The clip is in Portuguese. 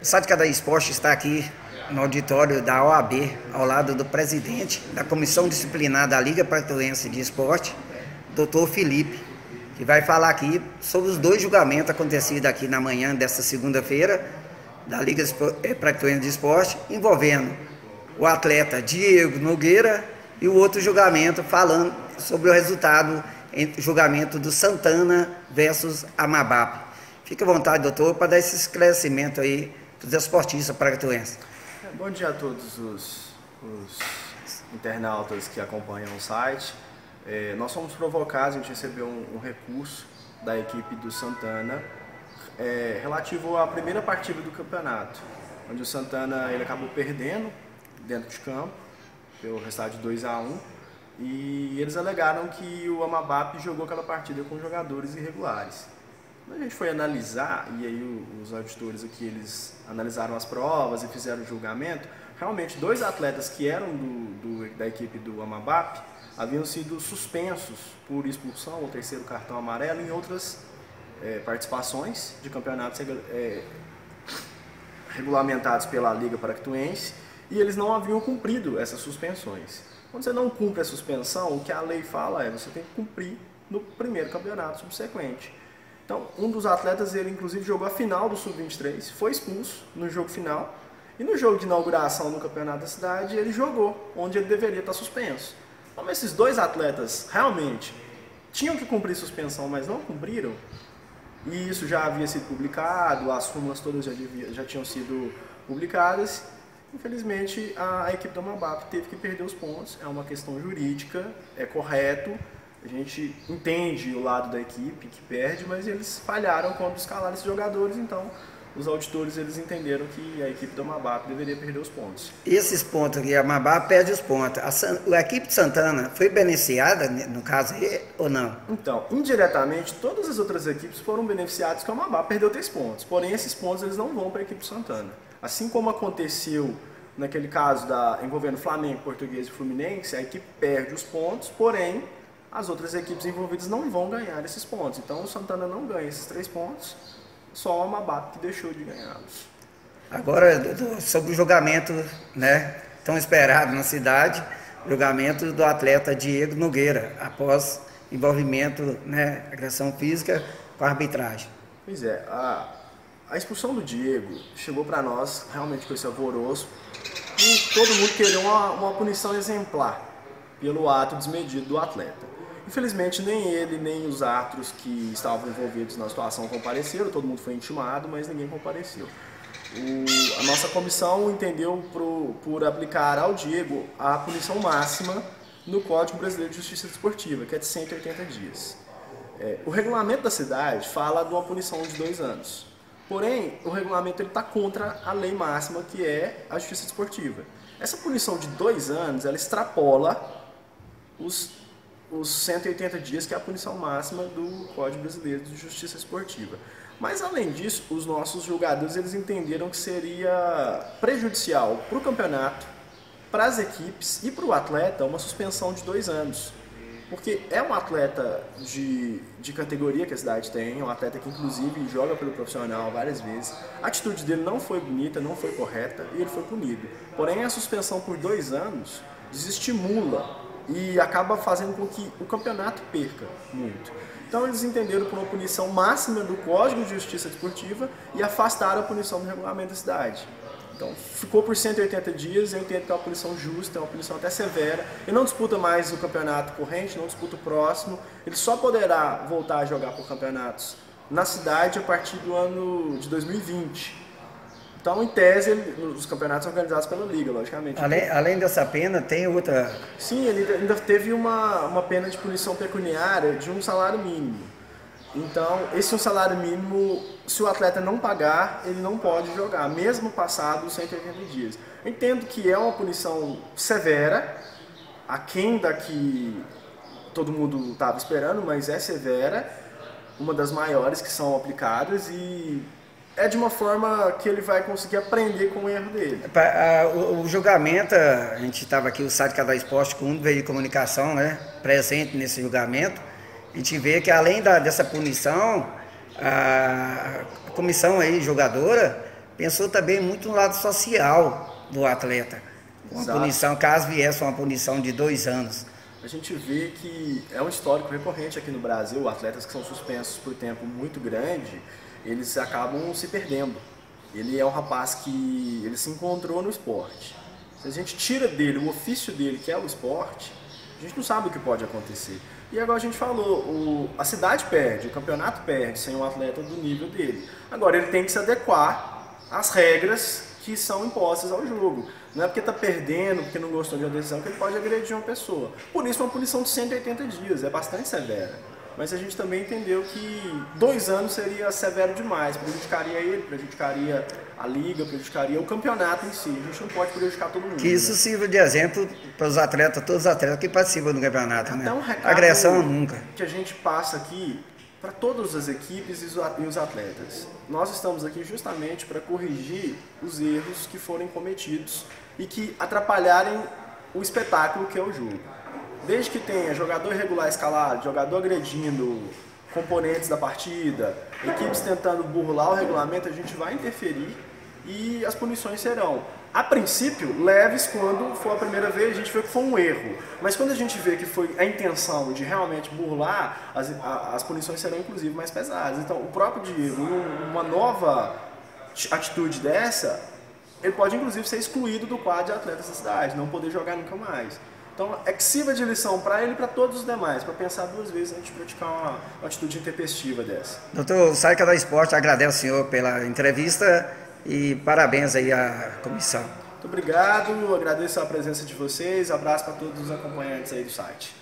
Site Cada Esporte está aqui no auditório da OAB, ao lado do presidente da Comissão Disciplinar da Liga Paratoense de Esporte, Dr. Felipe, que vai falar aqui sobre os dois julgamentos acontecidos aqui na manhã desta segunda-feira da Liga Paratoense de Esporte, envolvendo o atleta Diego Nogueira e o outro julgamento falando sobre o resultado entre o julgamento do Santana versus Amabap. Fique à vontade, doutor, para dar esse esclarecimento aí para os esportistas paratoenses. Bom dia a todos os internautas que acompanham o site. Nós fomos provocados, a gente recebeu um recurso da equipe do Santana relativo à primeira partida do campeonato, onde o Santana ele acabou perdendo dentro de campo, pelo resultado de 2-1, e eles alegaram que o Amabap jogou aquela partida com jogadores irregulares. Quando a gente foi analisar, e aí os auditores aqui eles analisaram as provas e fizeram o julgamento, realmente dois atletas que eram da equipe do Amabap haviam sido suspensos por expulsão ou terceiro cartão amarelo em outras participações de campeonatos regulamentados pela Liga Paratoense, e eles não haviam cumprido essas suspensões. Quando você não cumpre a suspensão, o que a lei fala é você tem que cumprir no primeiro campeonato subsequente. Então, um dos atletas, ele inclusive jogou a final do Sub-23, foi expulso no jogo final, e no jogo de inauguração no campeonato da cidade, ele jogou, onde ele deveria estar suspenso. Então, esses dois atletas realmente tinham que cumprir suspensão, mas não cumpriram, e isso já havia sido publicado, as súmulas todas já tinham sido publicadas. Infelizmente, a equipe do Amabap teve que perder os pontos, é uma questão jurídica, é correto. A gente entende o lado da equipe que perde, mas eles falharam quando escalaram esses jogadores, então os auditores eles entenderam que a equipe do Amabap deveria perder os pontos. Esses pontos aqui, a Amabap perde os pontos. A equipe de Santana foi beneficiada, no caso, ou não? Então, indiretamente, todas as outras equipes foram beneficiadas que o Amabap perdeu 3 pontos. Porém, esses pontos eles não vão para a equipe de Santana. Assim como aconteceu naquele caso envolvendo Flamengo, Português e Fluminense, a equipe perde os pontos, porém as outras equipes envolvidas não vão ganhar esses pontos. Então o Santana não ganha esses 3 pontos, só o Amabap que deixou de ganhá-los. Agora, sobre o julgamento, né, tão esperado na cidade, julgamento do atleta Diego Nogueira, após envolvimento, né, agressão física com a arbitragem. Pois é, a expulsão do Diego chegou para nós realmente com esse alvoroço, e todo mundo queria uma punição exemplar pelo ato desmedido do atleta. Infelizmente, nem ele, nem os árbitros que estavam envolvidos na situação compareceram, todo mundo foi intimado, mas ninguém compareceu. A nossa comissão entendeu por aplicar ao Diego a punição máxima no Código Brasileiro de Justiça Desportiva, que é de 180 dias. O regulamento da cidade fala de uma punição de 2 anos. Porém, o regulamento está contra a lei máxima, que é a Justiça Desportiva. Essa punição de 2 anos, ela extrapola os 180 dias, que é a punição máxima do Código Brasileiro de Justiça Esportiva. Mas, além disso, os nossos julgadores eles entenderam que seria prejudicial para o campeonato, para as equipes e para o atleta uma suspensão de 2 anos. Porque é um atleta de categoria que a cidade tem, é um atleta que inclusive joga pelo profissional várias vezes. A atitude dele não foi bonita, não foi correta e ele foi punido. Porém, a suspensão por 2 anos desestimula e acaba fazendo com que o campeonato perca muito. Então eles entenderam por uma punição máxima do Código de Justiça Desportiva e afastaram a punição do regulamento da cidade. Então ficou por 180 dias, eu entendo que é uma punição justa, é uma punição até severa. Ele não disputa mais o campeonato corrente, não disputa o próximo. Ele só poderá voltar a jogar por campeonatos na cidade a partir do ano de 2020. Então, em tese, os campeonatos organizados pela Liga, logicamente. Além dessa pena, tem outra... Sim, ele ainda teve uma pena de punição pecuniária de um salário mínimo. Então, esse um salário mínimo, se o atleta não pagar, ele não pode jogar, mesmo passado os 180 dias. Eu entendo que é uma punição severa, aquém da que todo mundo estava esperando, mas é severa, uma das maiores que são aplicadas, e é de uma forma que ele vai conseguir aprender com o erro dele. O julgamento, a gente estava aqui, o site Cada Esporte, com um veículo de comunicação, né, presente nesse julgamento. A gente vê que além dessa punição, a comissão aí, jogadora, pensou também muito no lado social do atleta. Uma Exato. punição, caso viesse uma punição de 2 anos. A gente vê que é um histórico recorrente aqui no Brasil, atletas que são suspensos por tempo muito grande, eles acabam se perdendo. Ele é um rapaz que ele se encontrou no esporte. Se a gente tira dele o ofício dele, que é o esporte, a gente não sabe o que pode acontecer. E agora a gente falou, a cidade perde, o campeonato perde sem um atleta do nível dele. Agora ele tem que se adequar às regras que são impostas ao jogo. Não é porque está perdendo, porque não gostou de uma decisão, que ele pode agredir uma pessoa. Por isso, uma punição de 180 dias, é bastante severa. Mas a gente também entendeu que 2 anos seria severo demais, prejudicaria ele, prejudicaria a liga, prejudicaria o campeonato em si. A gente não pode prejudicar todo mundo. Que isso sirva de exemplo para os atletas, todos os atletas que participam do campeonato, né? Um recado Agressão nunca. que a gente passa aqui para todas as equipes e os atletas. Nós estamos aqui justamente para corrigir os erros que forem cometidos e que atrapalharem o espetáculo que é o jogo. Desde que tenha jogador irregular escalado, jogador agredindo componentes da partida, equipes tentando burlar o regulamento, a gente vai interferir e as punições serão, a princípio, leves quando for a primeira vez, a gente vê que foi um erro. Mas quando a gente vê que foi a intenção de realmente burlar, as punições serão inclusive mais pesadas. Então, o próprio Diego, uma nova atitude dessa, ele pode inclusive ser excluído do quadro de atletas da cidade, não poder jogar nunca mais. Então, é que sirva de lição para ele e para todos os demais, para pensar 2 vezes antes de praticar uma atitude intempestiva dessa. Doutor Saica da Esporte, agradece ao senhor pela entrevista e parabéns aí à comissão. Muito obrigado, agradeço a presença de vocês, abraço para todos os acompanhantes aí do site.